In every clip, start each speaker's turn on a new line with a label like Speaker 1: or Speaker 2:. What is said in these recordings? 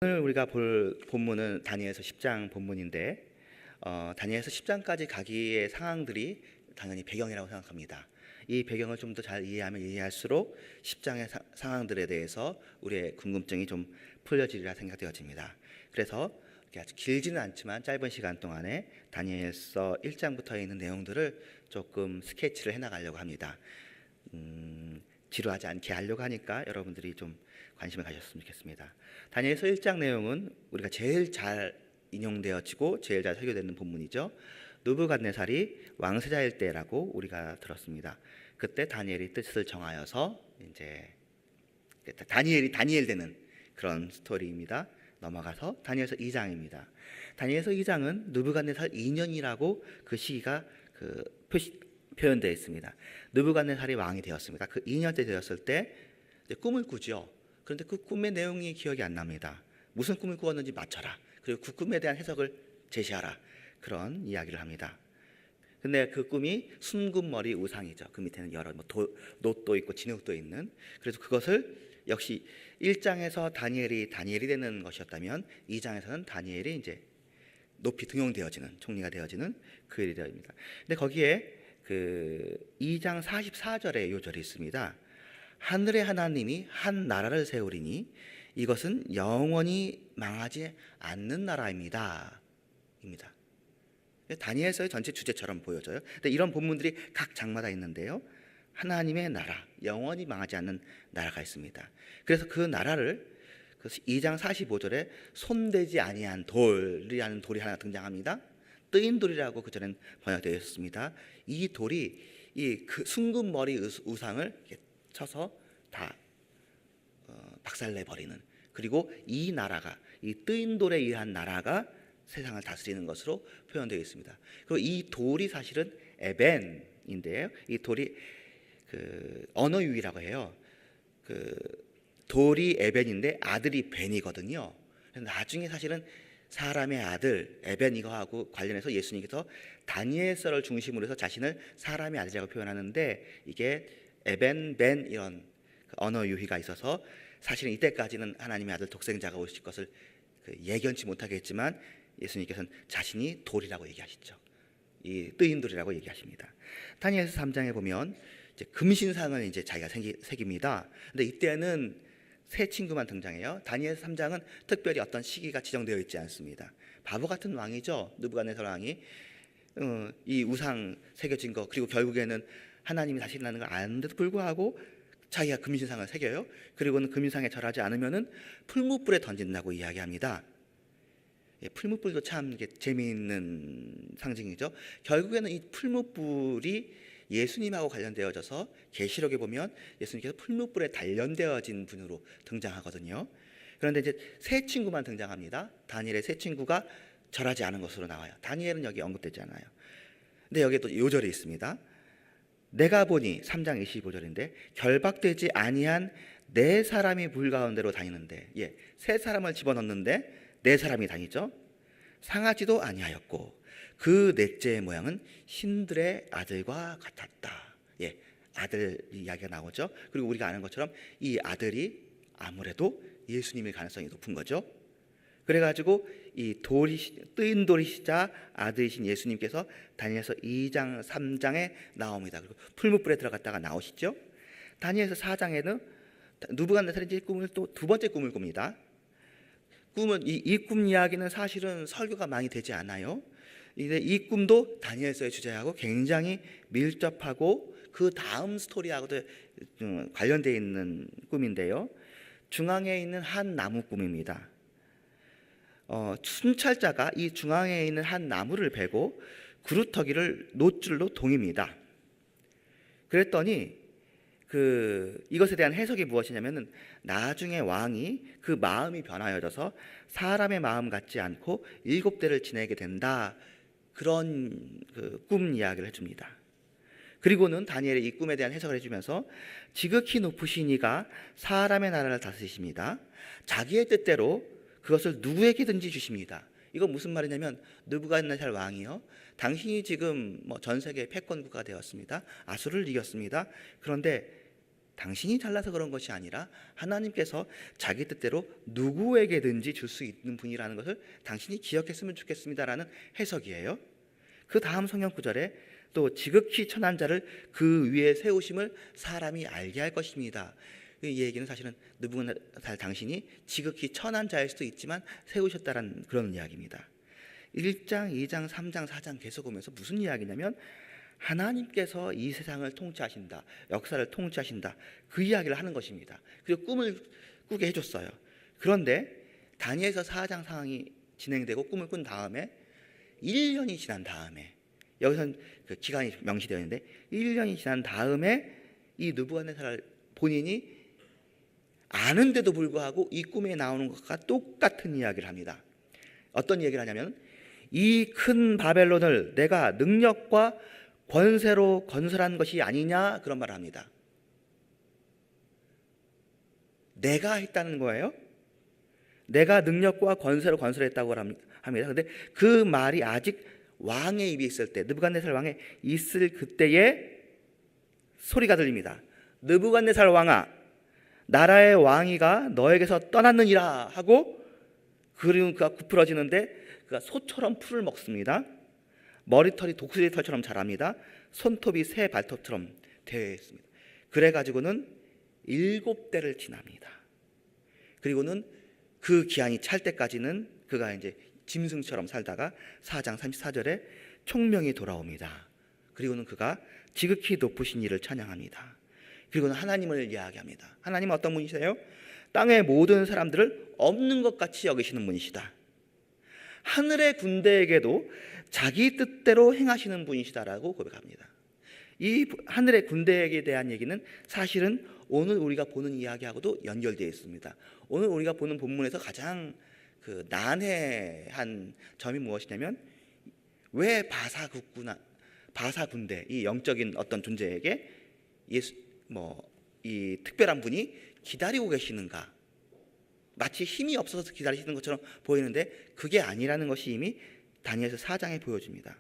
Speaker 1: 오늘 우리가 볼 본문은 다니엘서 10장 본문인데 다니엘서 10장까지 가기의 상황들이 당연히 배경이라고 생각합니다. 이 배경을 좀 더 잘 이해하면 이해할수록 10장의 상황들에 대해서 우리의 궁금증이 좀 풀려지리라 생각되어집니다. 그래서 아주 길지는 않지만 짧은 시간 동안에 다니엘서 1장부터 있는 내용들을 조금 스케치를 해나가려고 합니다. 지루하지 않게 하려고 하니까 여러분들이 좀 관심을 가졌으면 좋겠습니다. 다니엘서 1장 내용은 우리가 제일 잘 인용되어지고 제일 잘 설교되는 본문이죠. 느부갓네살이 왕세자일 때라고 우리가 들었습니다. 그때 다니엘이 뜻을 정하여서 이제 다니엘 되는 그런 스토리입니다. 넘어가서 다니엘서 2장입니다. 다니엘서 2장은 느부갓네살 2년이라고 그 시기가 표현되어 있습니다. 느부갓네살이 왕이 되었습니다. 그 2년째 되었을 때 이제 꿈을 꾸죠. 그런데 그 꿈의 내용이 기억이 안 납니다. 무슨 꿈을 꾸었는지 맞춰라. 그리고 그 꿈에 대한 해석을 제시하라. 그런 이야기를 합니다. 근데 그 꿈이 순금머리 우상이죠. 그 밑에는 여러 놋도 있고 진흙도 있는. 그래서 그것을 역시 1장에서 다니엘이 되는 것이었다면 2장에서는 다니엘이 이제 높이 등용되어지는, 총리가 되어지는 그 일이 되어집니다. 근데 거기에 그 2장 44절에 요절이 있습니다. 하늘의 하나님이 한 나라를 세우리니 이것은 영원히 망하지 않는 나라입니다. 입니다. 다니엘서의 전체 주제처럼 보여져요. 근데 이런 본문들이 각 장마다 있는데요. 하나님의 나라, 영원히 망하지 않는 나라가 있습니다. 그래서 그 나라를 2장 45절에 손대지 아니한 돌이라는 돌이 하나 등장합니다. 뜨인 돌이라고 그전엔 번역되어 있었습니다. 이 돌이 그 순금머리 우상을 쳐서 다 박살내버리는, 그리고 이 나라가, 이 뜨인 돌에 의한 나라가 세상을 다스리는 것으로 표현되어 있습니다. 그리고 이 돌이 사실은 에벤인데요. 이 돌이 언어유희라고 해요. 돌이 에벤인데 아들이 벤이거든요. 나중에 사실은 사람의 아들 에벤 이거하고 관련해서 예수님께서 다니엘서를 중심으로 해서 자신을 사람의 아들이라고 표현하는데, 이게 에벤, 벤 이런 언어 유희가 있어서 사실은 이때까지는 하나님의 아들 독생자가 오실 것을 예견치 못하겠지만 예수님께서는 자신이 돌이라고 얘기하시죠. 이 뜨인 돌이라고 얘기하십니다. 다니엘서 3장에 보면 이제 금신상을 이제 자기가 새깁니다. 근데 이때는 세 친구만 등장해요. 다니엘서 3장은 특별히 어떤 시기가 지정되어 있지 않습니다. 바보 같은 왕이죠. 느부갓네살 왕이 이 우상 새겨진 거, 그리고 결국에는 하나님이 다시라는 걸 아는데도 불구하고 자기가 금신상을 새겨요. 그리고는 금신상에 절하지 않으면은 풀무불에 던진다고 이야기합니다. 풀무불도 참 재미있는 상징이죠. 결국에는 이 풀무불이 예수님하고 관련되어져서 계시록에 보면 예수님께서 풀무불에 단련되어진 분으로 등장하거든요. 그런데 이제 세 친구만 등장합니다. 다니엘의 세 친구가 절하지 않은 것으로 나와요. 다니엘은 여기 언급되지 않아요. 근데 여기에 또 요절이 있습니다. 내가 보니 3장 25절인데 결박되지 아니한 네 사람이 물 가운데로 다니는데, 세 사람을 집어넣는데 네 사람이 다니죠. 상하지도 아니하였고 그 넷째의 모양은 신들의 아들과 같았다. 아들 이야기가 나오죠. 그리고 우리가 아는 것처럼 이 아들이 아무래도 예수님일 가능성이 높은 거죠. 그래가지고 이 뜨인 돌이시자 아들이신 예수님께서 다니엘서 2장 3장에 나옵니다. 그리고 풀무불에 들어갔다가 나오시죠. 다니엘서 4장에는 느부갓네살이 꿈을 또 두 번째 꿈을 꿉니다. 이 꿈 이야기는 사실은 설교가 많이 되지 않아요. 이 꿈도 다니엘서의 주제하고 굉장히 밀접하고 그 다음 스토리하고도 관련되어 있는 꿈인데요. 중앙에 있는 한 나무 꿈입니다. 순찰자가 이 중앙에 있는 한 나무를 베고 그루터기를 놋줄로 동입니다. 그랬더니 이것에 대한 해석이 무엇이냐면은 나중에 왕이 그 마음이 변하여져서 사람의 마음 같지 않고 7대를 지내게 된다. 그런 꿈 이야기를 해줍니다. 그리고는 다니엘이 이 꿈에 대한 해석을 해주면서 지극히 높으신 이가 사람의 나라를 다스리십니다. 자기의 뜻대로 그것을 누구에게든지 주십니다. 이건 무슨 말이냐면 느부갓네살 왕이요, 당신이 지금 전 세계 패권국가 되었습니다. 아수르를 이겼습니다. 그런데 당신이 잘나서 그런 것이 아니라 하나님께서 자기 뜻대로 누구에게든지 줄 수 있는 분이라는 것을 당신이 기억했으면 좋겠습니다라는 해석이에요. 그 다음 성경 구절에 또 지극히 천한 자를 그 위에 세우심을 사람이 알게 할 것입니다. 이 얘기는 사실은 느부갓네살 당신이 지극히 천한 자일 수도 있지만 세우셨다는 그런 이야기입니다. 1장, 2장, 3장, 4장 계속 보면서 무슨 이야기냐면 하나님께서 이 세상을 통치하신다, 역사를 통치하신다, 그 이야기를 하는 것입니다. 그리고 꿈을 꾸게 해줬어요. 그런데 다니엘서 4장 상황이 진행되고 꿈을 꾼 다음에 1년이 지난 다음에, 여기서는 그 기간이 명시되어 있는데 1년이 지난 다음에 이 느부갓네살 본인이 아는데도 불구하고 이 꿈에 나오는 것과 똑같은 이야기를 합니다. 어떤 얘기를 하냐면 이 큰 바벨론을 내가 능력과 권세로 건설한 것이 아니냐, 그런 말을 합니다. 내가 했다는 거예요. 내가 능력과 권세로 건설했다고 합니다. 그런데 그 말이 아직 왕의 입에 있을 때, 느부갓네살 왕에 있을 그때에 소리가 들립니다. 느부갓네살 왕아, 나라의 왕위가 너에게서 떠났느니라 하고, 그리고 그가 굽으러지는데 그가 소처럼 풀을 먹습니다. 머리털이 독수리 털처럼 자랍니다. 손톱이 새 발톱처럼 되어 있습니다. 그래가지고는 7대를 지납니다. 그리고는 그 기한이 찰 때까지는 그가 이제 짐승처럼 살다가 4장 34절에 총명이 돌아옵니다. 그리고는 그가 지극히 높으신 이를 찬양합니다. 그리고는 하나님을 이야기합니다. 하나님은 어떤 분이세요? 땅의 모든 사람들을 없는 것 같이 여기시는 분이시다. 하늘의 군대에게도 자기 뜻대로 행하시는 분이시다라고 고백합니다. 이 하늘의 군대에 대한 얘기는 사실은 오늘 우리가 보는 이야기하고도 연결되어 있습니다. 오늘 우리가 보는 본문에서 가장 난해한 점이 무엇이냐면, 왜 바사 군대, 이 영적인 어떤 존재에게 이 특별한 분이 기다리고 계시는가? 마치 힘이 없어서 기다리시는 것처럼 보이는데 그게 아니라는 것이 이미 다니엘서 4장에 보여줍니다.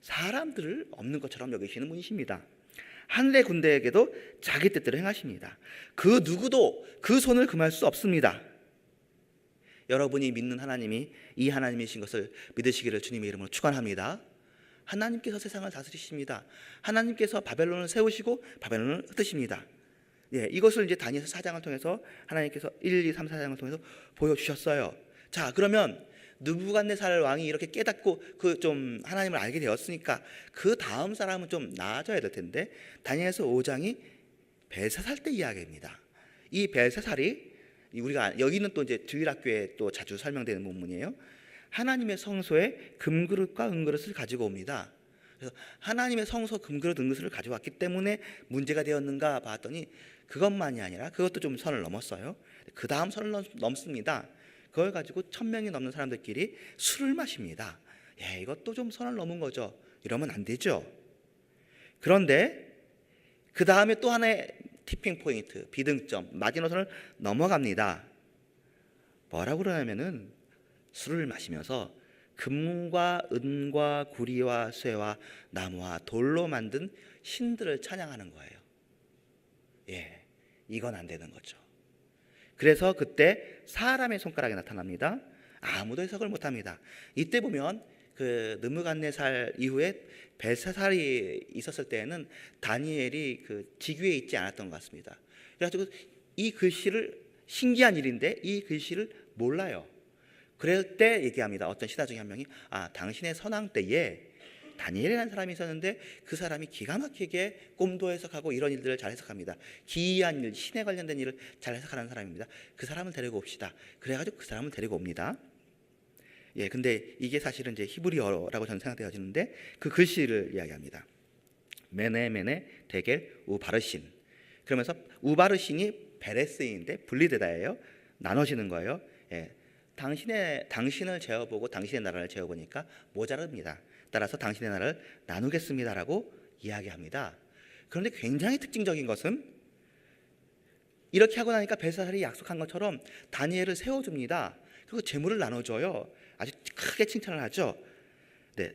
Speaker 1: 사람들을 없는 것처럼 여기시는 분이십니다. 하늘의 군대에게도 자기 뜻대로 행하십니다. 그 누구도 그 손을 금할 수 없습니다. 여러분이 믿는 하나님이 이 하나님이신 것을 믿으시기를 주님의 이름으로 축원합니다. 하나님께서 세상을 다스리십니다. 하나님께서 바벨론을 세우시고 바벨론을 흩으십니다. 이것을 이제 다니엘서 4장을 통해서 하나님께서 1, 2, 3, 4장을 통해서 보여주셨어요. 자, 그러면 느부갓네살 왕이 이렇게 깨닫고 좀 하나님을 알게 되었으니까 그 다음 사람은 좀 나아져야 될 텐데, 다니엘서 5장이 벨사살 때 이야기입니다. 이 벨사살이 우리가 여기는 또 이제 주일학교에 또 자주 설명되는 본문이에요. 하나님의 성소에 금그릇과 은그릇을 가지고 옵니다. 그래서 하나님의 성소 금그릇 은그릇을 가져왔기 때문에 문제가 되었는가 봤더니 그것만이 아니라 그것도 좀 선을 넘었어요. 그 다음 선을 넘습니다. 그걸 가지고 1000명이 넘는 사람들끼리 술을 마십니다. 이것도 좀 선을 넘은 거죠. 이러면 안 되죠. 그런데 그 다음에 또 하나의 티핑 포인트, 비등점, 마지노선을 넘어갑니다. 뭐라고 그러냐면은 술을 마시면서 금과 은과 구리와 쇠와 나무와 돌로 만든 신들을 찬양하는 거예요. 이건 안 되는 거죠. 그래서 그때 사람의 손가락이 나타납니다. 아무도 해석을 못합니다. 이때 보면 그 느부갓네살 이후에 벨사살이 있었을 때에는 다니엘이 그 직위에 있지 않았던 것 같습니다. 그래가지고 이 글씨를, 신기한 일인데 이 글씨를 몰라요. 그럴 때 얘기합니다. 어떤 신하 중에 한 명이 당신의 선왕 때에 다니엘이라는 사람이 있었는데 그 사람이 기가 막히게 꿈도 해석하고 이런 일들을 잘 해석합니다. 기이한 일, 신에 관련된 일을 잘 해석하는 사람입니다. 그 사람을 데리고 옵시다. 그래가지고 그 사람을 데리고 옵니다. 근데 이게 사실은 이제 히브리어라고 저는 생각되어지는데 그 글씨를 이야기합니다. 메네 데겔 우바르신. 그러면서 우바르신이 베레스인데 분리되다예요. 나눠지는 거예요. 당신을 재어보고 당신의 나라를 재어보니까 모자릅니다. 따라서 당신의 나라를 나누겠습니다라고 이야기합니다. 그런데 굉장히 특징적인 것은 이렇게 하고 나니까 벨사살이 약속한 것처럼 다니엘을 세워줍니다. 그리고 재물을 나눠줘요. 아주 크게 칭찬을 하죠.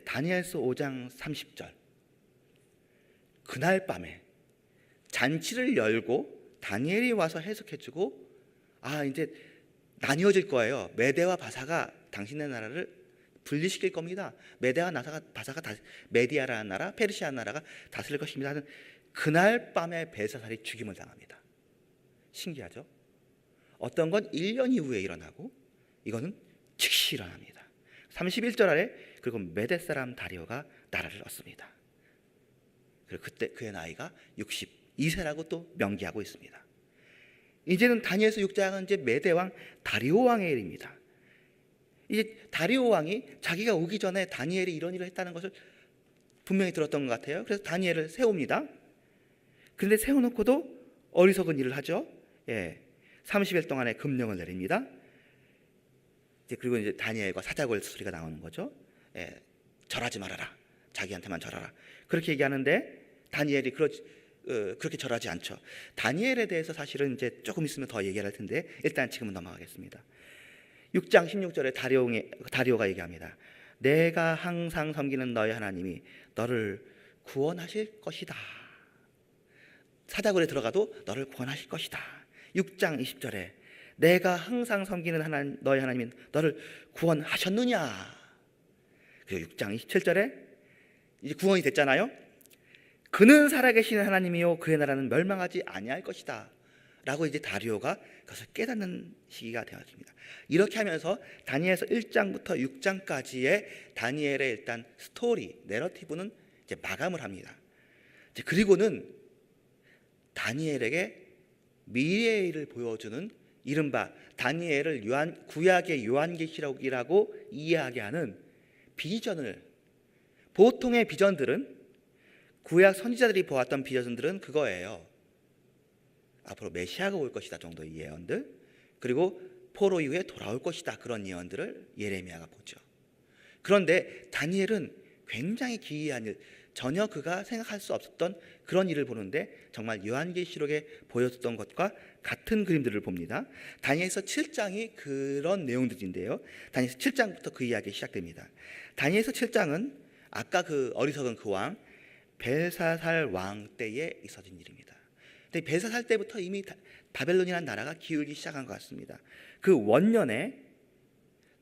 Speaker 1: 다니엘서 5장 30절. 그날 밤에 잔치를 열고 다니엘이 와서 해석해주고 이제 나뉘어질 거예요. 메대와 바사가 당신의 나라를 분리시킬 겁니다. 메대와 바사가 메디아라는 나라, 페르시아 나라가 다스릴 것입니다 하는 그날 밤에 벨사살이 죽임을 당합니다. 신기하죠? 어떤 건 1년 이후에 일어나고 이거는 즉시 일어납니다. 31절 아래 그리고 메대 사람 다리오가 나라를 얻습니다. 그리고 그때 그의 나이가 62세라고 또 명기하고 있습니다. 이제는 다니엘서 6장은 이제 메대 왕 다리오 왕의 일입니다. 이제 다리오 왕이 자기가 오기 전에 다니엘이 이런 일을 했다는 것을 분명히 들었던 것 같아요. 그래서 다니엘을 세웁니다. 그런데 세워놓고도 어리석은 일을 하죠. 30일 동안의 금령을 내립니다. 그리고 이제 다니엘과 사자골 소리가 나오는 거죠. 절하지 말아라. 자기한테만 절하라. 그렇게 얘기하는데 다니엘이 그렇게 절하지 않죠. 다니엘에 대해서 사실은 이제 조금 있으면 더 얘기할 텐데 일단 지금은 넘어가겠습니다. 6장 16절에 다리오가 얘기합니다. 내가 항상 섬기는 너의 하나님이 너를 구원하실 것이다. 사자굴에 들어가도 너를 구원하실 것이다. 6장 20절에 내가 항상 섬기는 너의 하나님은 너를 구원하셨느냐. 그리고 6장 27절에 이제 구원이 됐잖아요. 그는 살아계신 하나님이요 그의 나라는 멸망하지 아니할 것이다 라고 이제 다리오가 그것을 깨닫는 시기가 되었습니다. 이렇게 하면서 다니엘서 1장부터 6장까지의 다니엘의 일단 스토리, 내러티브는 이제 마감을 합니다. 그리고는 다니엘에게 미래의 일을 보여주는 이른바 다니엘을 구약의 요한계시록이라고 이해하게 하는 비전을, 보통의 비전들은 구약 선지자들이 보았던 비전들은 그거예요. 앞으로 메시아가 올 것이다 정도의 예언들, 그리고 포로 이후에 돌아올 것이다 그런 예언들을 예레미야가 보죠. 그런데 다니엘은 굉장히 기이한 일, 전혀 그가 생각할 수 없었던 그런 일을 보는데 정말 요한계시록에 보여줬던 것과 같은 그림들을 봅니다. 다니엘서 7장이 그런 내용들인데요. 다니엘서 7장부터 그 이야기 시작됩니다. 다니엘서 7장은 아까 그 어리석은 그 왕 벨사살 왕 때에 있어진 일입니다. 근데 벨사살 때부터 이미 바벨론이라는 나라가 기울기 시작한 것 같습니다. 그 원년에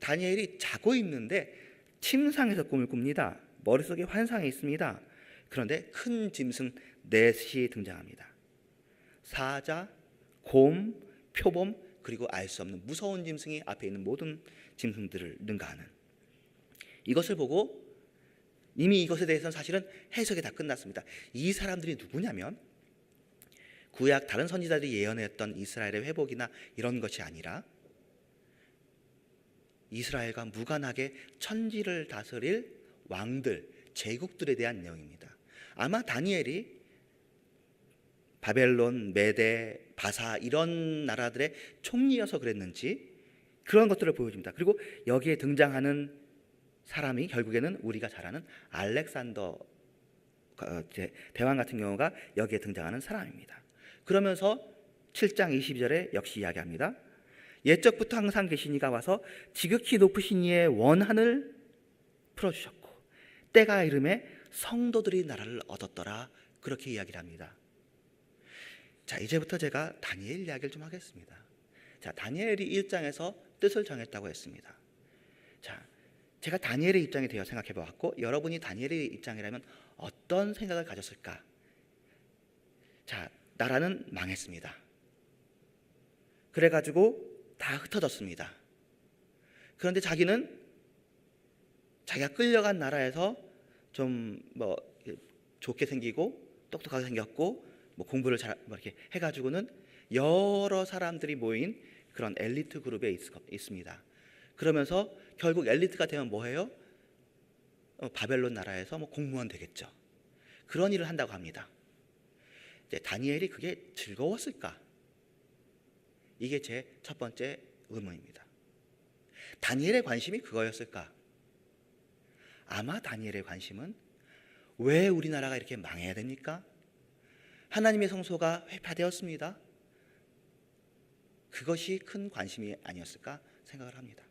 Speaker 1: 다니엘이 자고 있는데 침상에서 꿈을 꿉니다. 머릿속에 환상이 있습니다. 그런데 큰 짐승 넷이 등장합니다. 사자, 곰, 표범, 그리고 알 수 없는 무서운 짐승이 앞에 있는 모든 짐승들을 능가하는, 이것을 보고 이미 이것에 대해서는 사실은 해석이 다 끝났습니다. 이 사람들이 누구냐면 구약 다른 선지자들이 예언했던 이스라엘의 회복이나 이런 것이 아니라 이스라엘과 무관하게 천지를 다스릴 왕들, 제국들에 대한 내용입니다. 아마 다니엘이 바벨론, 메대, 바사 이런 나라들의 총리여서 그랬는지 그런 것들을 보여줍니다. 그리고 여기에 등장하는 사람이 결국에는 우리가 잘 아는 알렉산더 대왕 같은 경우가 여기에 등장하는 사람입니다. 그러면서 7장 22절에 역시 이야기합니다. 옛적부터 항상 계신 이가 와서 지극히 높으신 이의 원한을 풀어주셨고 때가 이름에 성도들이 나라를 얻었더라, 그렇게 이야기를 합니다. 자, 이제부터 제가 다니엘 이야기를 좀 하겠습니다. 자, 다니엘이 1장에서 뜻을 정했다고 했습니다. 자, 제가 다니엘의 입장에 대해 생각해 보았고 여러분이 다니엘의 입장이라면 어떤 생각을 가졌을까? 자, 나라는 망했습니다. 그래가지고 다 흩어졌습니다. 그런데 자기는 자기가 끌려간 나라에서 좀 좋게 생기고 똑똑하게 생겼고 공부를 잘 이렇게 해가지고는 여러 사람들이 모인 그런 엘리트 그룹에 있습니다. 그러면서 결국 엘리트가 되면 뭐해요? 바벨론 나라에서 공무원 되겠죠. 그런 일을 한다고 합니다. 이제 다니엘이 그게 즐거웠을까? 이게 제 첫 번째 의문입니다. 다니엘의 관심이 그거였을까? 아마 다니엘의 관심은 왜 우리나라가 이렇게 망해야 됩니까? 하나님의 성소가 회파되었습니다. 그것이 큰 관심이 아니었을까 생각을 합니다.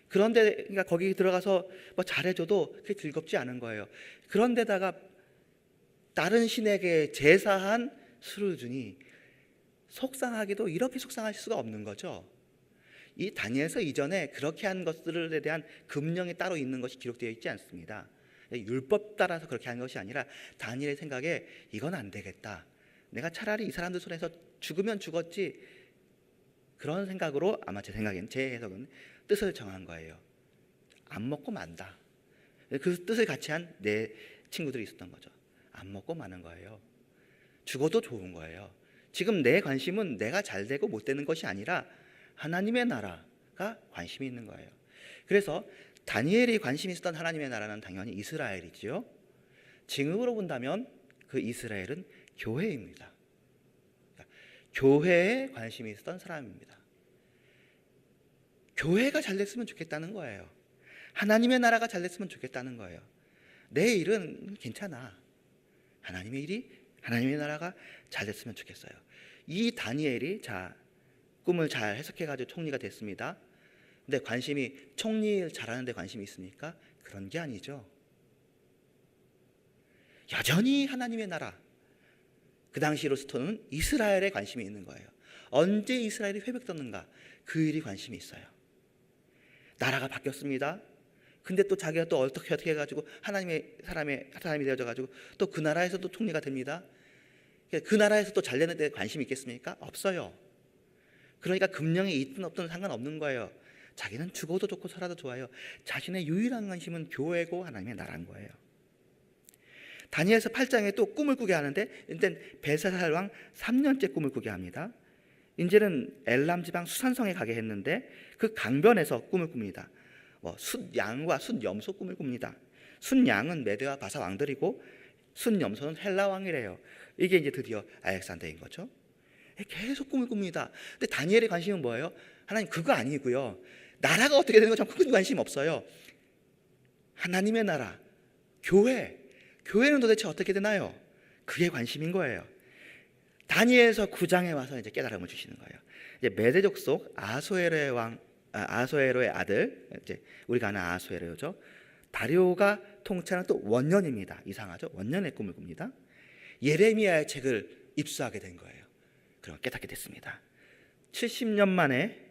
Speaker 1: 그런데 그러니까 거기 들어가서 잘해줘도 그게 즐겁지 않은 거예요. 그런데다가 다른 신에게 제사한 술을 주니 속상하게도 이렇게 속상할 수가 없는 거죠. 이 다니엘서 이전에 그렇게 한 것들에 대한 금령이 따로 있는 것이 기록되어 있지 않습니다. 율법 따라서 그렇게 한 것이 아니라 다니엘의 생각에 이건 안 되겠다. 내가 차라리 이 사람들 손에서 죽으면 죽었지. 그런 생각으로 아마 제 생각엔, 제 해석은 뜻을 정한 거예요. 안 먹고 만다. 그 뜻을 같이 한 내 친구들이 있었던 거죠. 안 먹고 마는 거예요. 죽어도 좋은 거예요. 지금 내 관심은 내가 잘 되고 못 되는 것이 아니라 하나님의 나라가 관심이 있는 거예요. 그래서 다니엘이 관심이 있었던 하나님의 나라는 당연히 이스라엘이지요. 지금으로 본다면 그 이스라엘은 교회입니다. 그러니까 교회에 관심이 있었던 사람입니다. 교회가 잘 됐으면 좋겠다는 거예요. 하나님의 나라가 잘 됐으면 좋겠다는 거예요. 내 일은 괜찮아. 하나님의 일이, 하나님의 나라가 잘 됐으면 좋겠어요. 이 다니엘이 꿈을 잘 해석해가지고 총리가 됐습니다. 근데 관심이, 총리 잘하는 데 관심이 있습니까? 그런 게 아니죠. 여전히 하나님의 나라, 그 당시로서는 이스라엘에 관심이 있는 거예요. 언제 이스라엘이 회복됐는가, 그 일이 관심이 있어요. 나라가 바뀌었습니다. 근데 또 자기가 또 어떻게 해가지고 하나님의 사람이 되어져가지고 또 그 나라에서도 총리가 됩니다. 그 나라에서 또 잘 되는 데 관심이 있겠습니까? 없어요. 그러니까 금령이 있든 없든 상관없는 거예요. 자기는 죽어도 좋고 살아도 좋아요. 자신의 유일한 관심은 교회고 하나님의 나라인 거예요. 다니엘서 8장에 또 꿈을 꾸게 하는데, 이제 벨사살 왕 3년째 꿈을 꾸게 합니다. 이제는 엘람 지방 수산성에 가게 했는데 그 강변에서 꿈을 꿉니다. 숫양과 숫염소 꿈을 꿉니다. 숫양은 메대와 바사 왕들이고 숫염소는 헬라 왕이래요. 이게 이제 드디어 알렉산더인 거죠. 계속 꿈을 꿉니다. 근데 다니엘의 관심은 뭐예요? 하나님, 그거 아니고요. 나라가 어떻게 되는 거 참 큰 관심 없어요. 하나님의 나라, 교회는 도대체 어떻게 되나요? 그게 관심인 거예요. 다니엘서 9장에 와서 이제 깨달음을 주시는 거예요. 이제 메대족 속 아수에로의 아들, 이제 우리가 아는 아수에로죠. 다리오가 통치하는 또 원년입니다. 이상하죠? 원년의 꿈을 꿉니다. 예레미야의 책을 입수하게 된 거예요. 그럼 깨닫게 됐습니다. 70년 만에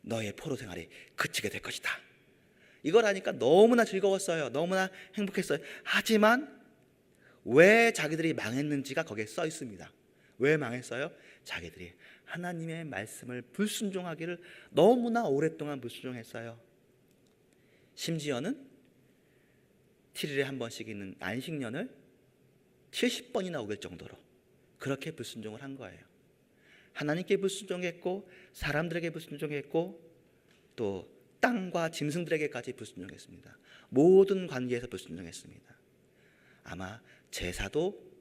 Speaker 1: 너의 포로 생활이 그치게 될 것이다. 이걸 하니까 너무나 즐거웠어요. 너무나 행복했어요. 하지만 왜 자기들이 망했는지가 거기에 써 있습니다. 왜 망했어요? 자기들이 하나님의 말씀을 불순종하기를 너무나 오랫동안 불순종했어요. 심지어는 7일에 한 번씩 있는 안식년을 70번이나 어길 정도로 그렇게 불순종을 한 거예요. 하나님께 불순종했고 사람들에게 불순종했고 또 땅과 짐승들에게까지 불순종했습니다. 모든 관계에서 불순종했습니다. 아마 제사도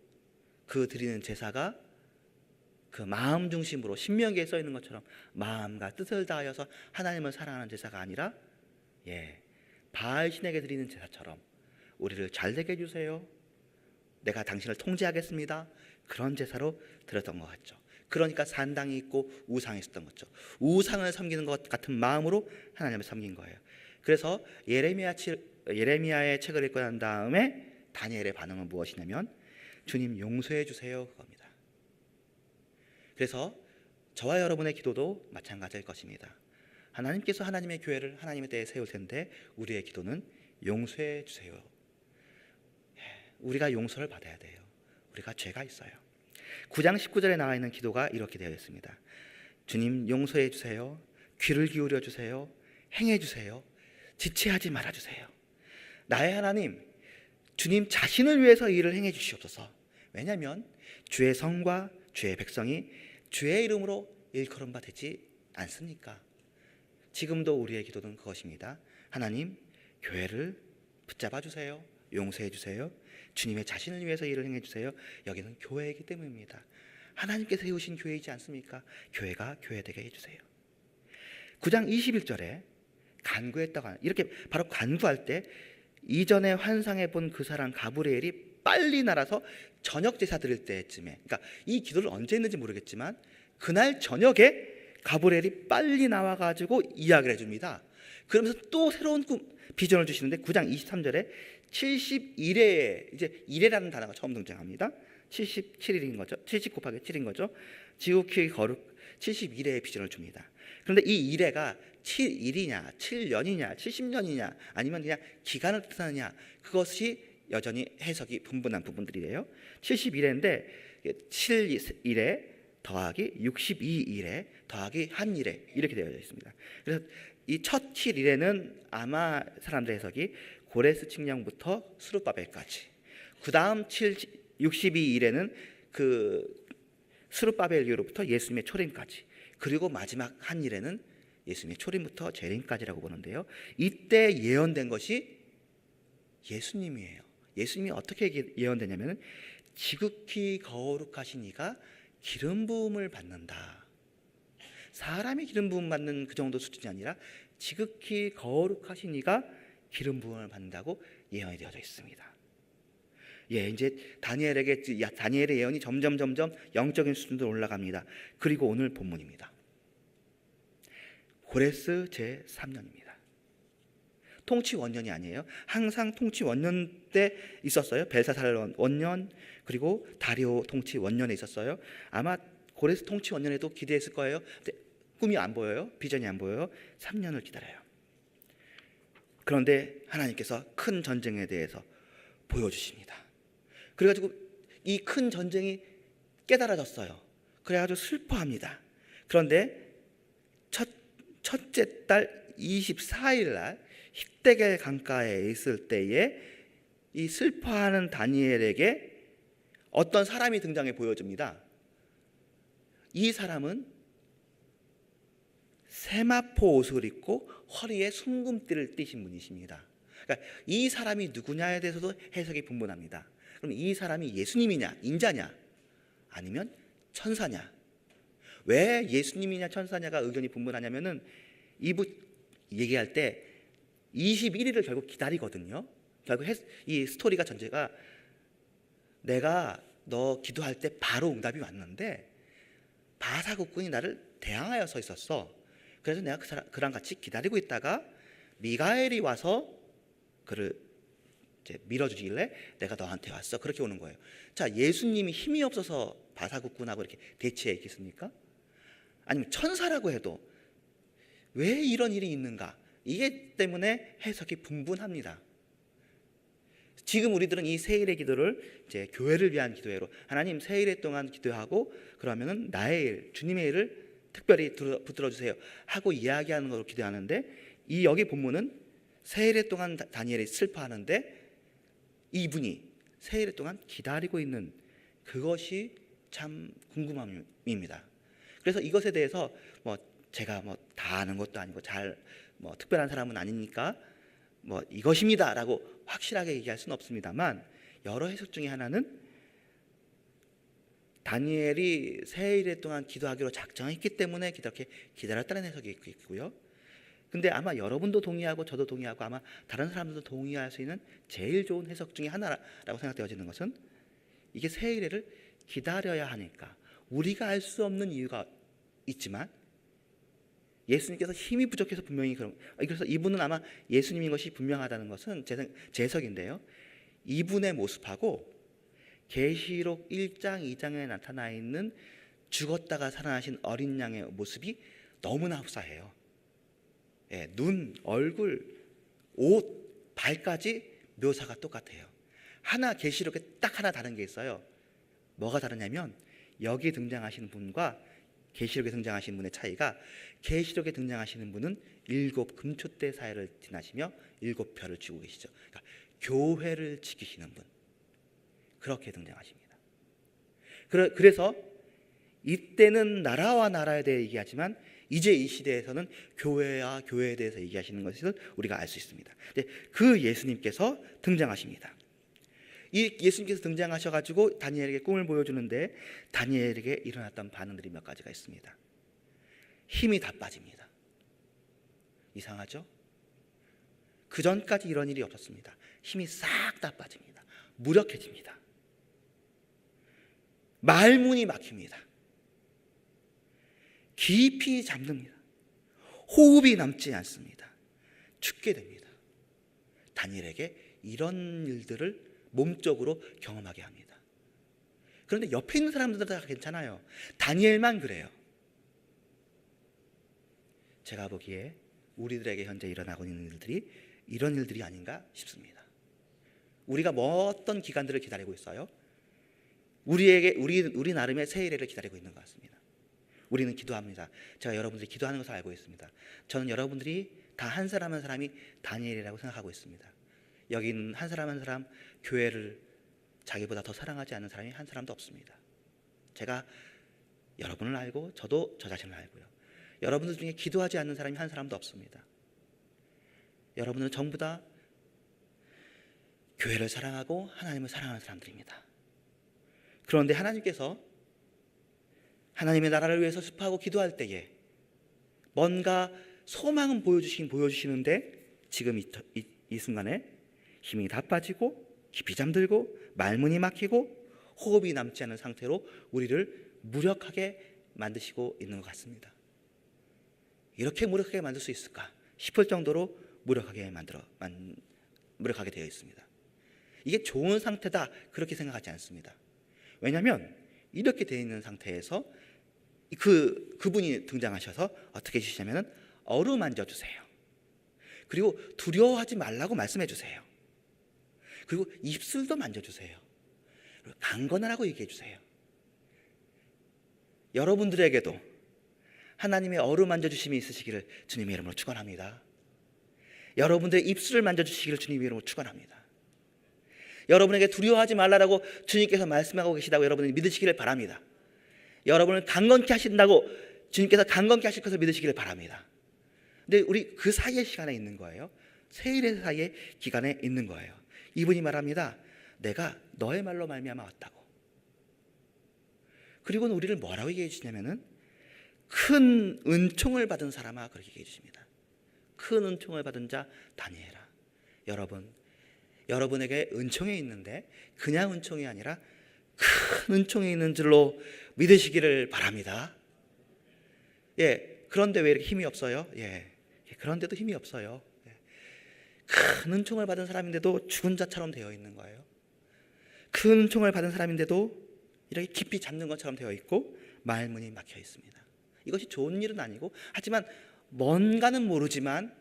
Speaker 1: 그 드리는 제사가 그 마음 중심으로 신명기에 써 있는 것처럼 마음과 뜻을 다하여서 하나님을 사랑하는 제사가 아니라 바알 신에게 드리는 제사처럼 우리를 잘되게 해주세요, 내가 당신을 통제하겠습니다, 그런 제사로 드렸던 것 같죠. 그러니까 산당이 있고 우상이 있었던 거죠. 우상을 섬기는 것 같은 마음으로 하나님을 섬긴 거예요. 그래서 예레미야의 책을 읽고 난 다음에 다니엘의 반응은 무엇이냐면 주님 용서해 주세요, 그겁니다. 그래서 저와 여러분의 기도도 마찬가지일 것입니다. 하나님께서 하나님의 교회를 하나님의 때에 세울 텐데 우리의 기도는 용서해 주세요. 우리가 용서를 받아야 돼요. 우리가 죄가 있어요. 9장 19절에 나와 있는 기도가 이렇게 되어 있습니다. 주님 용서해 주세요. 귀를 기울여 주세요. 행해 주세요. 지체하지 말아 주세요. 나의 하나님, 주님 자신을 위해서 일을 행해 주시옵소서. 왜냐하면 주의 성과 주의 백성이 주의 이름으로 일컬음 바 되지 않습니까? 지금도 우리의 기도는 그것입니다. 하나님, 교회를 붙잡아 주세요. 용서해 주세요. 주님의 자신을 위해서 일을 행해 주세요. 여기는 교회이기 때문입니다. 하나님께서 세우신 교회이지 않습니까? 교회가 교회되게 해주세요. 9장 21절에 간구했다고 하는, 이렇게 바로 간구할 때 이전에 환상해 본 그 사람 가브리엘이 빨리 날아서 저녁 제사 드릴 때쯤에, 그러니까 이 기도를 언제 했는지 모르겠지만 그날 저녁에 가브리엘이 빨리 나와가지고 이야기를 해줍니다. 그러면서 또 새로운 비전을 주시는데 9장 23절에 71회에 이제 1회라는 단어가 처음 등장합니다. 77일인 거죠. 70 곱하기 7인 거죠. 지극히 거룩 71회의 비전을 줍니다. 그런데 이 일회가 7일이냐 7년이냐 70년이냐 아니면 그냥 기간을 뜻하느냐, 그것이 여전히 해석이 분분한 부분들이에요. 71회인데 7일에 더하기 62일에 더하기 1일에 이렇게 되어 있습니다. 그래서 이 첫 7일에는 아마 사람들의 해석이 고레스 칙령부터 스룹바벨까지, 그 다음 62일에는 그 스룹바벨 이후로부터 예수님의 초림까지, 그리고 마지막 한 일에는 예수님의 초림부터 재림까지라고 보는데요. 이때 예언된 것이 예수님이에요. 예수님이 어떻게 예언되냐면 지극히 거룩하신 이가 기름 부음을 받는다. 사람이 기름 부음 받는 그 정도 수준이 아니라 지극히 거룩하신 이가 기름 부음을 받는다고 예언이 되어져 있습니다. 이제 다니엘의 예언이 점점 영적인 수준으로 올라갑니다. 그리고 오늘 본문입니다. 고레스 제3년입니다. 통치 원년이 아니에요. 항상 통치 원년 때 있었어요. 벨사살 원년, 그리고 다리오 통치 원년에 있었어요. 아마 고레스 통치 원년에도 기대했을 거예요. 근데 꿈이 안 보여요. 비전이 안 보여요. 3년을 기다려요. 그런데 하나님께서 큰 전쟁에 대해서 보여주십니다. 그래가지고 이 큰 전쟁이 깨달아졌어요. 그래가지고 슬퍼합니다. 그런데 첫째 달 24일 날 힉데겔 강가에 있을 때에 이 슬퍼하는 다니엘에게 어떤 사람이 등장해 보여줍니다. 이 사람은 세마포 옷을 입고 허리에 순금띠를 띠신 분이십니다. 그러니까 이 사람이 누구냐에 대해서도 해석이 분분합니다. 그럼 이 사람이 예수님이냐, 인자냐, 아니면 천사냐? 왜 예수님이냐 천사냐가 의견이 분분하냐면은 이부 얘기할 때 21일을 결국 기다리거든요. 결국 이 스토리가 전제가 내가 너 기도할 때 바로 응답이 왔는데 바사국군이 나를 대항하여 서 있었어. 그래서 내가 그랑 같이 기다리고 있다가 미가엘이 와서 그를 이제 밀어주길래 내가 너한테 왔어. 그렇게 오는 거예요. 자, 예수님이 힘이 없어서 바사국군하고 이렇게 대치해 있겠습니까? 아니면 천사라고 해도 왜 이런 일이 있는가? 이게 때문에 해석이 분분합니다. 지금 우리들은 이 세일의 기도를 이제 교회를 위한 기도회로, 하나님 세일의 동안 기도하고 그러면은 나의 일, 주님의 일을 특별히 붙들어 주세요 하고 이야기하는 것으로 기도하는데, 이 여기 본문은 세일의 동안 다니엘이 슬퍼하는데 이분이 세일의 동안 기다리고 있는 그것이 참 궁금함입니다. 그래서 이것에 대해서 제가 다 아는 것도 아니고 잘 특별한 사람은 아니니까 이것입니다라고 확실하게 얘기할 수는 없습니다만, 여러 해석 중에 하나는 다니엘이 세일 동안 기도하기로 작정했기 때문에 그렇게 기다렸다는 해석이 있고요. 근데 아마 여러분도 동의하고 저도 동의하고 아마 다른 사람들도 동의할 수 있는 제일 좋은 해석 중에 하나라고 생각되어지는 것은, 이게 세일을 기다려야 하니까 우리가 알 수 없는 이유가 있지만 예수님께서 힘이 부족해서 분명히 그래서 이분은 아마 예수님인 것이 분명하다는 것은 제 해석인데요. 이분의 모습하고 계시록 1장 2장에 나타나 있는 죽었다가 살아나신 어린 양의 모습이 너무나 흡사해요. 눈, 얼굴, 옷, 발까지 묘사가 똑같아요. 하나 계시록에 딱 하나 다른 게 있어요. 뭐가 다르냐면 여기 등장하시는 분과 계시록에 등장하시는 분의 차이가, 계시록에 등장하시는 분은 7 금초대 사이를 지나시며 7별을 쥐고 계시죠. 그러니까 교회를 지키시는 분, 그렇게 등장하십니다. 그래서 이때는 나라와 나라에 대해 얘기하지만 이제 이 시대에서는 교회와 교회에 대해서 얘기하시는 것을 우리가 알 수 있습니다. 그 예수님께서 등장하십니다. 이 예수님께서 등장하셔가지고 다니엘에게 꿈을 보여주는데, 다니엘에게 일어났던 반응들이 몇 가지가 있습니다. 힘이 다 빠집니다. 이상하죠? 그 전까지 이런 일이 없었습니다. 힘이 싹 다 빠집니다. 무력해집니다. 말문이 막힙니다. 깊이 잠듭니다. 호흡이 남지 않습니다. 죽게 됩니다. 다니엘에게 이런 일들을 몸적으로 경험하게 합니다. 그런데 옆에 있는 사람들은 다 괜찮아요. 다니엘만 그래요. 제가 보기에 우리들에게 현재 일어나고 있는 일들이 이런 일들이 아닌가 싶습니다. 우리가 뭐 어떤 기간들을 기다리고 있어요? 우리 나름의 새해를 기다리고 있는 것 같습니다. 우리는 기도합니다. 제가 여러분들이 기도하는 것을 알고 있습니다. 저는 여러분들이 다 한 사람 한 사람이 다니엘이라고 생각하고 있습니다. 여기 있는 한 사람 한 사람, 교회를 자기보다 더 사랑하지 않는 사람이 한 사람도 없습니다. 제가 여러분을 알고 저도 저 자신을 알고요. 여러분들 중에 기도하지 않는 사람이 한 사람도 없습니다. 여러분은 전부 다 교회를 사랑하고 하나님을 사랑하는 사람들입니다. 그런데 하나님께서 하나님의 나라를 위해서 습하고 기도할 때에 뭔가 소망은 보여주시는데 지금 이 순간에 힘이 다 빠지고 깊이 잠들고 말문이 막히고 호흡이 남지 않은 상태로 우리를 무력하게 만드시고 있는 것 같습니다. 이렇게 무력하게 만들 수 있을까 싶을 정도로 무력하게 되어 있습니다. 이게 좋은 상태다 그렇게 생각하지 않습니다. 왜냐하면 이렇게 되어 있는 상태에서 그분이 등장하셔서 어떻게 해주시냐면 어루만져 주세요. 그리고 두려워하지 말라고 말씀해 주세요. 그리고 입술도 만져주세요. 그리고 강건하라고 얘기해 주세요. 여러분들에게도 하나님의 어루만져 주심이 있으시기를 주님의 이름으로 축원합니다. 여러분들의 입술을 만져주시기를 주님의 이름으로 축원합니다. 여러분에게 두려워하지 말라라고 주님께서 말씀하고 계시다고 여러분이 믿으시기를 바랍니다. 여러분을 강건케 하신다고 주님께서 강건케 하실 것을 믿으시기를 바랍니다. 근데 우리 그 사이의 시간에 있는 거예요. 세일의 사이의 기간에 있는 거예요. 이분이 말합니다. 내가 너의 말로 말미암아 왔다고. 그리고는 우리를 뭐라고 얘기해 주시냐면은 큰 은총을 받은 사람아 그렇게 얘기해 주십니다. 큰 은총을 받은 자 다니엘아. 여러분에게 은총이 있는데 그냥 은총이 아니라 큰 은총이 있는 줄로 믿으시기를 바랍니다. 그런데 왜 이렇게 힘이 없어요? 그런데도 힘이 없어요. 큰 은총을 받은 사람인데도 죽은 자처럼 되어 있는 거예요. 큰 은총을 받은 사람인데도 이렇게 깊이 잠든 것처럼 되어 있고 말문이 막혀 있습니다. 이것이 좋은 일은 아니고 하지만 뭔가는 모르지만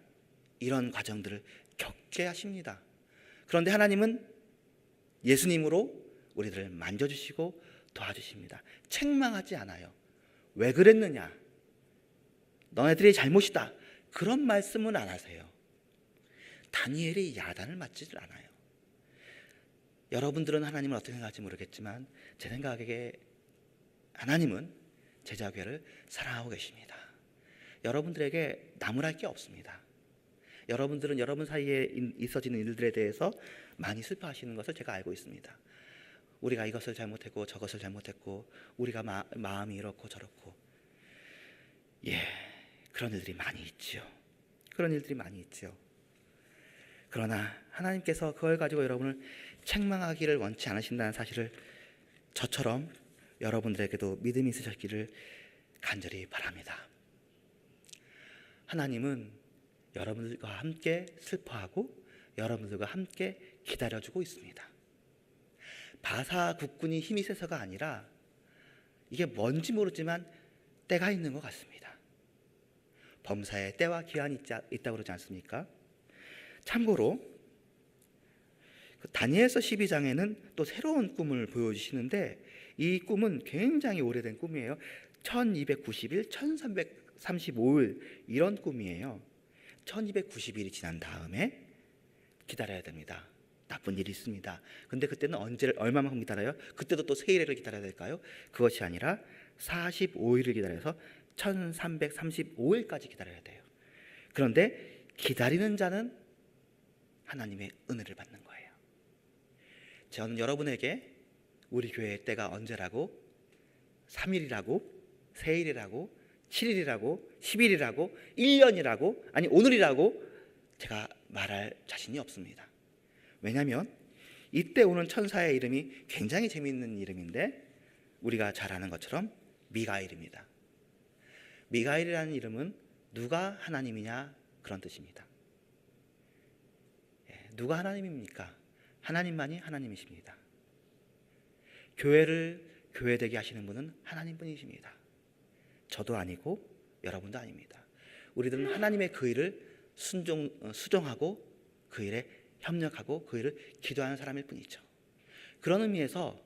Speaker 1: 이런 과정들을 겪게 하십니다. 그런데 하나님은 예수님으로 우리들을 만져주시고 도와주십니다. 책망하지 않아요. 왜 그랬느냐? 너네들이 잘못이다. 그런 말씀은 안 하세요. 다니엘이 야단을 맞지를 않아요. 여러분들은 하나님을 어떻게 생각할지 모르겠지만 제 생각에 하나님은 제자교회를 사랑하고 계십니다. 여러분들에게 나무랄 게 없습니다. 여러분들은 여러분 사이에 있어지는 일들에 대해서 많이 슬퍼하시는 것을 제가 알고 있습니다. 우리가 이것을 잘못했고 저것을 잘못했고 우리가 마음이 이렇고 저렇고 그런 일들이 많이 있죠. 그러나 하나님께서 그걸 가지고 여러분을 책망하기를 원치 않으신다는 사실을 저처럼 여러분들에게도 믿음이 있으셨기를 간절히 바랍니다. 하나님은 여러분들과 함께 슬퍼하고 여러분들과 함께 기다려주고 있습니다. 바사 국군이 힘이 세서가 아니라 이게 뭔지 모르지만 때가 있는 것 같습니다. 범사에 때와 기한이 있다고 그러지 않습니까? 참고로 다니엘서 12장에는 또 새로운 꿈을 보여주시는데 이 꿈은 굉장히 오래된 꿈이에요. 1291, 1335일 이런 꿈이에요. 1290일이 지난 다음에 기다려야 됩니다. 나쁜 일이 있습니다. 근데 그때는 얼마만큼 기다려요? 그때도 또 세일을 기다려야 될까요? 그것이 아니라 45일을 기다려서 1335일까지 기다려야 돼요. 그런데 기다리는 자는 하나님의 은혜를 받는 거예요. 저는 여러분에게 우리 교회의 때가 언제라고 3일이라고 세일이라고 7일이라고 10일이라고 1년이라고 아니 오늘이라고 제가 말할 자신이 없습니다. 왜냐하면 이때 오는 천사의 이름이 굉장히 재미있는 이름인데 우리가 잘 아는 것처럼 미가엘입니다. 미가엘이라는 이름은 누가 하나님이냐 그런 뜻입니다. 누가 하나님입니까? 하나님만이 하나님이십니다. 교회를 교회 되게 하시는 분은 하나님뿐이십니다. 저도 아니고 여러분도 아닙니다. 우리들은 하나님의 그 일을 수종하고 그 일에 협력하고 그 일을 기도하는 사람일 뿐이죠. 그런 의미에서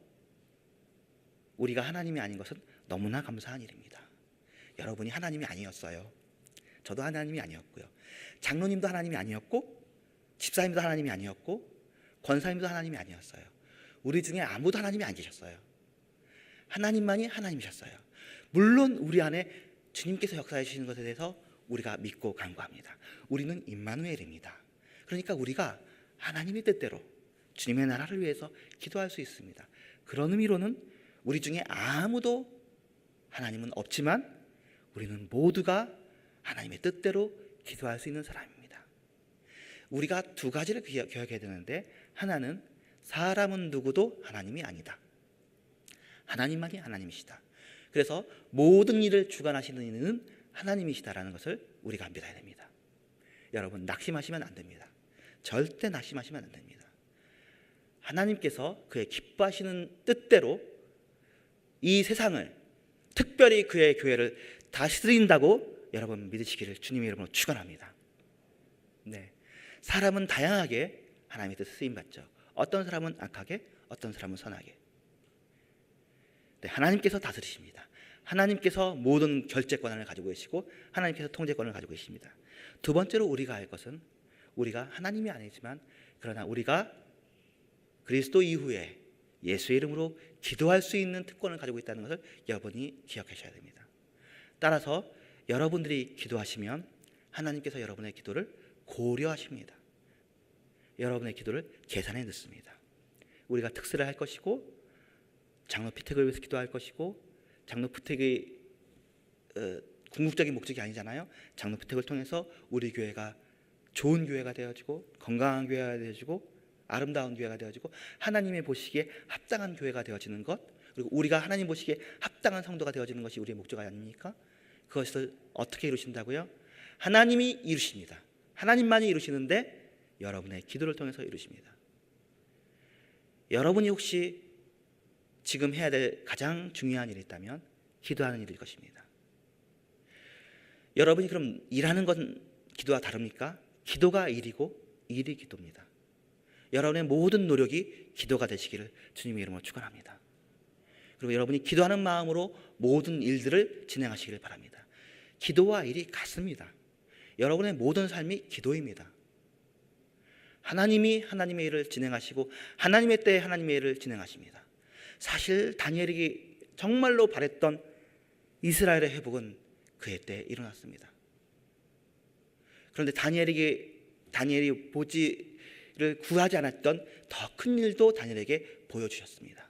Speaker 1: 우리가 하나님이 아닌 것은 너무나 감사한 일입니다. 여러분이 하나님이 아니었어요. 저도 하나님이 아니었고요. 장로님도 하나님이 아니었고, 집사님도 하나님이 아니었고, 권사님도 하나님이 아니었어요. 우리 중에 아무도 하나님이 안 계셨어요. 하나님만이 하나님이셨어요. 물론 우리 안에 주님께서 역사해 주시는 것에 대해서 우리가 믿고 간구합니다. 우리는 임마누엘입니다. 그러니까 우리가 하나님의 뜻대로 주님의 나라를 위해서 기도할 수 있습니다. 그런 의미로는 우리 중에 아무도 하나님은 없지만 우리는 모두가 하나님의 뜻대로 기도할 수 있는 사람입니다. 우리가 두 가지를 기억해야 되는데, 하나는 사람은 누구도 하나님이 아니다. 하나님만이 하나님이시다. 그래서 모든 일을 주관하시는 이는 하나님이시다라는 것을 우리가 믿어야 됩니다. 여러분, 낙심하시면 안 됩니다. 절대 낙심하시면 안 됩니다. 하나님께서 그의 기뻐하시는 뜻대로 이 세상을, 특별히 그의 교회를 다스린다고 여러분 믿으시기를 주님의 이름으로 축원합니다. 네, 사람은 다양하게 하나님의 뜻에 쓰임받죠. 어떤 사람은 악하게, 어떤 사람은 선하게. 네, 하나님께서 다스리십니다. 하나님께서 모든 결재 권한을 가지고 계시고 하나님께서 통제권을 가지고 계십니다. 두 번째로 우리가 알 것은, 우리가 하나님이 아니지만 그러나 우리가 그리스도 이후에 예수의 이름으로 기도할 수 있는 특권을 가지고 있다는 것을 여러분이 기억하셔야 됩니다. 따라서 여러분들이 기도하시면 하나님께서 여러분의 기도를 고려하십니다. 여러분의 기도를 계산해 넣습니다. 우리가 특세를 할 것이고, 장로 피택을 위해서 기도할 것이고, 장로 피택의 궁극적인 목적이 아니잖아요. 장로 피택을 통해서 우리 교회가 좋은 교회가 되어지고, 건강한 교회가 되어지고, 아름다운 교회가 되어지고, 하나님의 보시기에 합당한 교회가 되어지는 것, 그리고 우리가 하나님 보시기에 합당한 성도가 되어지는 것이 우리의 목적 아닙니까? 그것을 어떻게 이루신다고요? 하나님이 이루십니다. 하나님만이 이루시는데 여러분의 기도를 통해서 이루십니다. 여러분이 혹시 지금 해야 될 가장 중요한 일이 있다면 기도하는 일일 것입니다. 여러분이 그럼 일하는 건 기도와 다릅니까? 기도가 일이고 일이 기도입니다. 여러분의 모든 노력이 기도가 되시기를 주님의 이름으로 축원합니다. 그리고 여러분이 기도하는 마음으로 모든 일들을 진행하시기를 바랍니다. 기도와 일이 같습니다. 여러분의 모든 삶이 기도입니다. 하나님이 하나님의 일을 진행하시고 하나님의 때에 하나님의 일을 진행하십니다. 사실 다니엘이 정말로 바랬던 이스라엘의 회복은 그의 때에 일어났습니다. 그런데 다니엘이 보지를 구하지 않았던 더 큰 일도 다니엘에게 보여주셨습니다.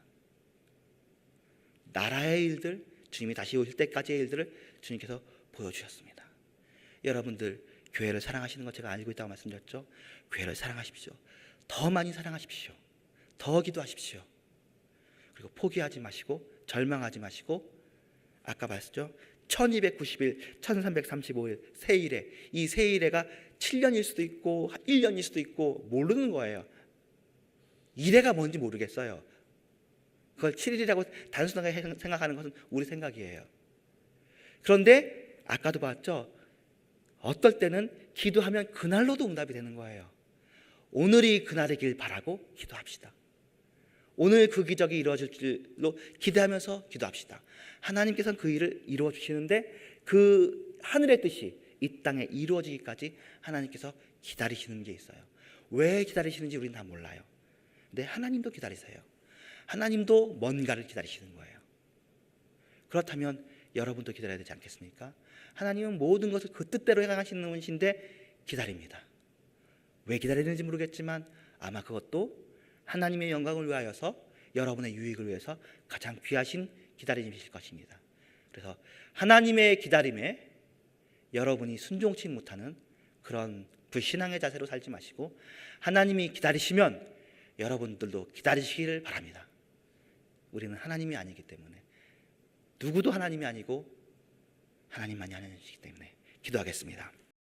Speaker 1: 나라의 일들, 주님이 다시 오실 때까지의 일들을 주님께서 보여주셨습니다. 여러분들 교회를 사랑하시는 것 제가 알고 있다고 말씀드렸죠. 교회를 사랑하십시오. 더 많이 사랑하십시오. 더 기도하십시오. 그리고 포기하지 마시고 절망하지 마시고, 아까 말했죠. 1290일, 1335일 세일에, 이 세일에가 7년일 수도 있고 1년일 수도 있고 모르는 거예요. 일해가 뭔지 모르겠어요. 그걸 7일이라고 단순하게 생각하는 것은 우리 생각이에요. 그런데 아까도 봤죠. 어떨 때는 기도하면 그날로도 응답이 되는 거예요. 오늘이 그날이길 바라고 기도합시다. 오늘 그 기적이 이루어질 줄로 기대하면서 기도합시다. 하나님께서는 그 일을 이루어 주시는데 그 하늘의 뜻이 이 땅에 이루어지기까지 하나님께서 기다리시는 게 있어요. 왜 기다리시는지 우리는 다 몰라요. 근데 하나님도 기다리세요. 하나님도 뭔가를 기다리시는 거예요. 그렇다면 여러분도 기다려야 되지 않겠습니까? 하나님은 모든 것을 그 뜻대로 행하시는 분이신데 기다립니다. 왜 기다리는지 모르겠지만 아마 그것도 하나님의 영광을 위하여서, 여러분의 유익을 위해서 가장 귀하신 기다림이실 것입니다. 그래서 하나님의 기다림에 여러분이 순종치 못하는 그런 불신앙의 자세로 살지 마시고, 하나님이 기다리시면 여러분들도 기다리시기를 바랍니다. 우리는 하나님이 아니기 때문에, 누구도 하나님이 아니고 하나님만이 하나님이시기 때문에 기도하겠습니다.